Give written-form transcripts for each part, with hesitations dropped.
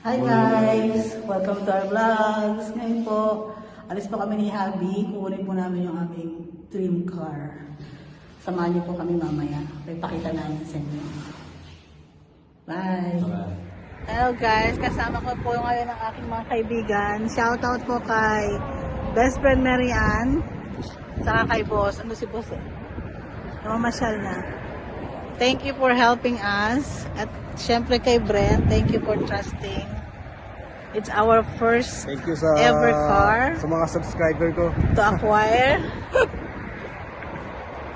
Hi guys! Welcome to our vlogs. Ngayon po, alis po kami ni Habi. Kukunin po namin yung aming dream car. Samahan niyo po kami mamaya. Ipakita namin sa inyo. Bye! Hello guys! Kasama ko po ngayon ang aking mga kaibigan. Shoutout po kay best friend Marianne. Saka kay boss. Ano si boss eh? Namamasyal na. Thank you for helping us. At syempre kay Brent, thank you for trusting. It's our first Thank you sa ever car sa mga subscriber ko. to acquire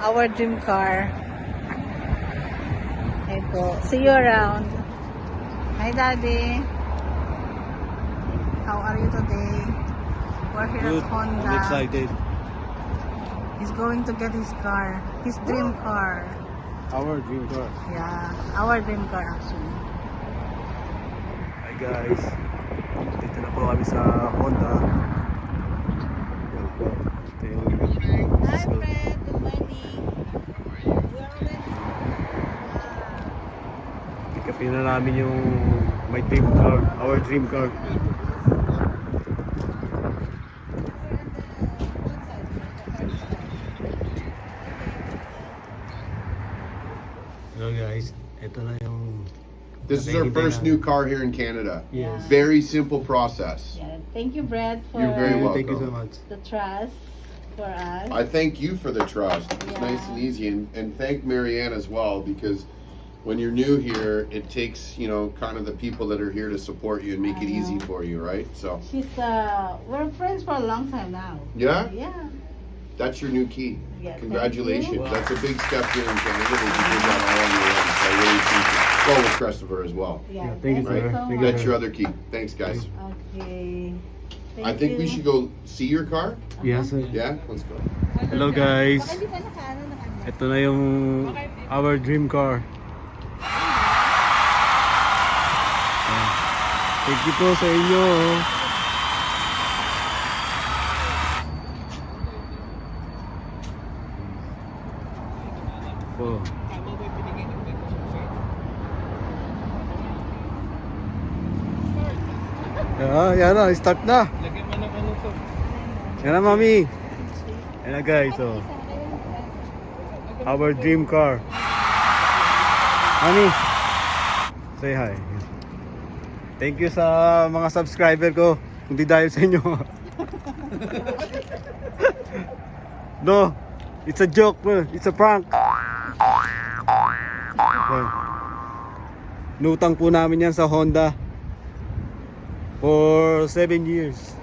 our dream car. Okay po. See you around. Hi Daddy. How are you today? We're here Good. at Honda. I'm excited. He's going to get his car. His dream car. Our dream car. Yeah. Our dream car actually. Hi guys. Dito na po kami sa Honda. Yan po. Ito yung Hi Fred. Good morning. We are already. Ikapin na namin yung my dream car. Our dream car. Hello guys. Ito na yung This is our first new car here in Canada. Yes. Very simple process. Yeah. Thank you, Brad, for You're very welcome. Thank you so much. the trust for us. I thank you for the trust. It's Yeah. nice and easy, and thank Marianne as well, because when you're new here, it takes, you know, kind of the people that are here to support you and make it I easy know. for you, right? So, She's we're friends for a long time now. yeah, Yeah. that's your new key. Yeah, thank Congratulations. you. That's a big step here in Canada that you did that all on your own. So I really appreciate it. Well, with Crestopher as well. Yeah. thank you, Thank sir. you so Thank you. much. That's your other key. Thanks, guys. Okay. I think we should go see your car. Yes sir. Yeah, let's go. Hello guys. Baka hindi pa nakaano na kanya. Ito na yung our dream car. Thank you po sa inyo. Po. Yan na, start na. Yan na mami. Yan na guys, oh. Our dream car. Mami, say hi. Thank you sa mga subscriber ko. Kung di dahil sa inyo. No, it's a joke, bro. It's a prank. Okay. Nutang po namin yan sa Honda for 7 years.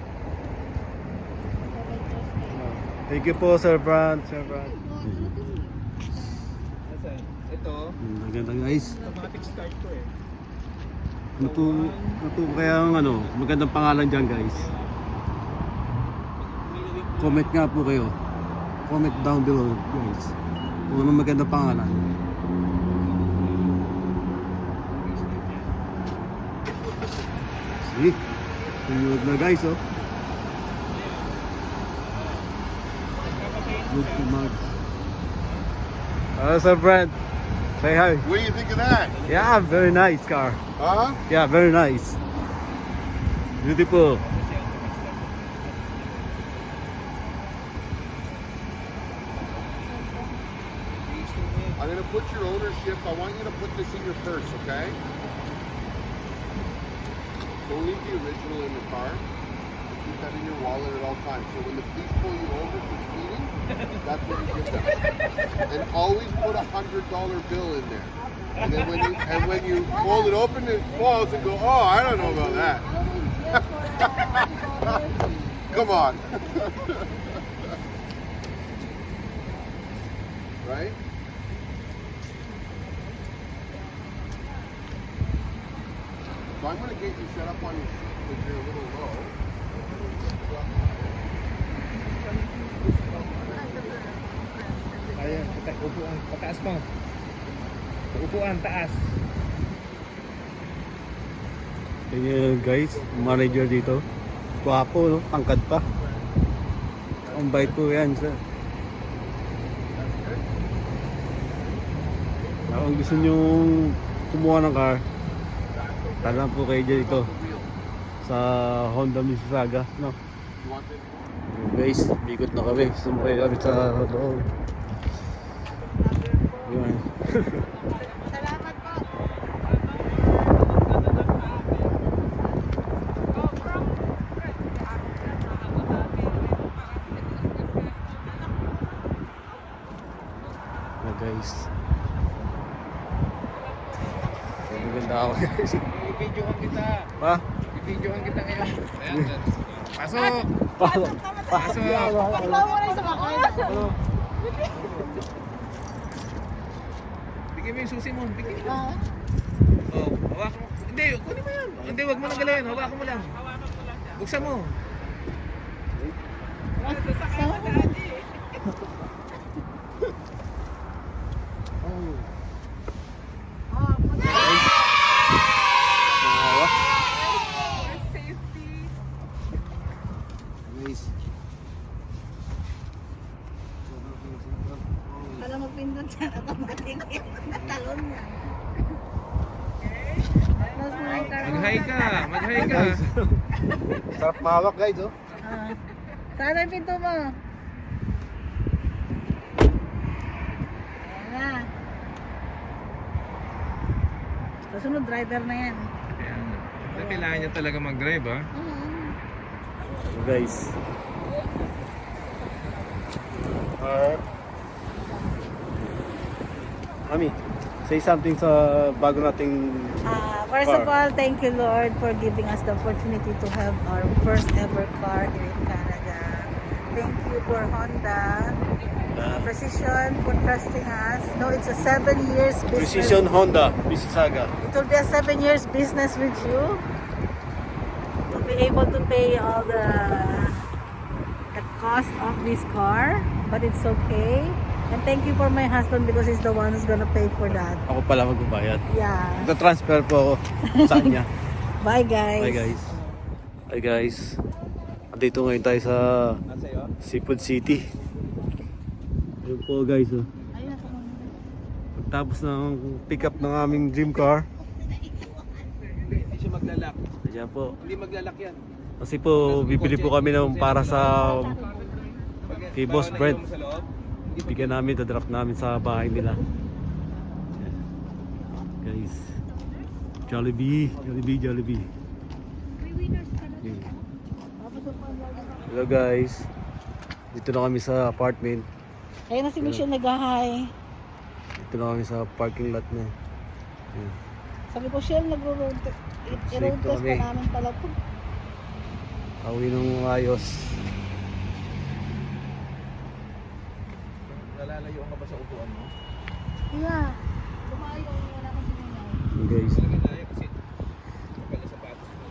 Thank you po, Sir Brand. Sir Brand. Ito, Maganda guys. automatic start to eh. Ito kaya ang ano, magandang pangalan dyan guys. Comment nga po kayo. Comment down below guys. Kung ano magandang pangalan. See? Sunod na guys oh. Good to much. Hello Sir Brent. Say hi. What do you think of that? Yeah, very nice car. Huh? Yeah, very nice. Beautiful. I'm gonna put your ownership. I want you to put this in your purse, okay? Don't leave the original in the car. Keep that in your wallet at all times. So when the police pull you over for speeding, that's what you give them. And always put $100 bill in there. And then when you fold it open, it falls and go, oh, I don't know about that. Come on. Right? So I'm going to get you set up on your seat because you're a little low. Ayan, upuan, pataas mo. Upuan, taas. Ayan guys, manager dito. Guwapo no, tangkad pa. Ang bait po yan sir. Kung gusto nyo kumuha ng car, talang po kayo dito. sa Honda Mississauga, no? You want this? Guys, bikot na kami. Sumakay kami sa loob. Yun. Salamat po. Guys. Maganda ako guys. I-videohan kita. Ha? I-videohan kita ngayon. Ayan. Pasok! Pasok! Pasok! Paglaw mo na yung sumakay. Bigyan mo yung susi mo. Bigyan mo. Ah. Oh, hawakan mo. Hindi, kunin mo yan. Hindi, wag mo nang galayan. Hawakan mo lang. Buksan mo. Guys. Kala mo pindot siya, automatic. Talon na. Close mo yung car mo. Mag-hi ka. Mag-hi ka. Sarap mahawak guys, oh. Ah. Saan ang pinto mo? Ayan na. Kasunod, driver na yan. Ayan. Kailangan niya talaga mag-drive, ha? Guys. Mami, say something sa bago nating First of all, thank you Lord for giving us the opportunity to have our first ever car here in Canada. Thank you for Honda Precision for trusting us. No, it's a 7 years business. Precision Honda Mississauga. It will be a 7 years business with you. To be able to pay all the cost of this car, but it's okay. And thank you for my husband because he's the one who's gonna pay for that. Ako pala magbabayad. Yeah. Nagta-transfer po ako sa kanya. Bye guys. Hi guys. Hi guys. Andito ngayon tayo sa Seafood City. Ayun po guys. Oh. Ayun ako. Pagtapos ng pick up ng aming dream car. Hindi siya maglalak. Ayan po. Hindi maglalak yan. Kasi po bibili po kami ng para sa kay Boss Brent. Sa loob, Bigyan namin, drop namin sa bahay nila. Guys. Jollibee. Jollibee. Hello guys. Dito na kami sa apartment. Ayun na si Michelle nag-hi. Dito na kami sa parking lot na. Ayan. Sabi ko, Shell, nag-road test. Safe I-road to test kami. pa namin pala ito. Awi ng ayos. nalalayo ka ba sa upuan mo? Yeah. Lumayo, wala kang sinungaw. Ayan, guys. Talaga nalayo kasi kapal na sapatos mo.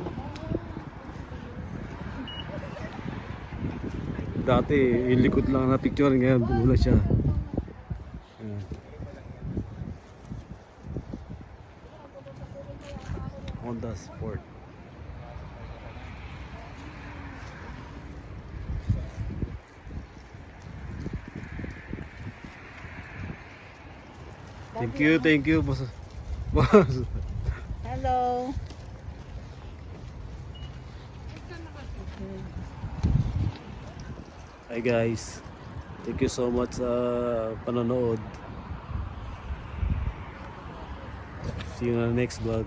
Dati, yung likod lang na picture. Ngayon, bumula siya. Ayan. Honda Sport. Thank you, boss. Boss. Hello. Hi guys. Thank you so much sa panonood. See you on the next vlog.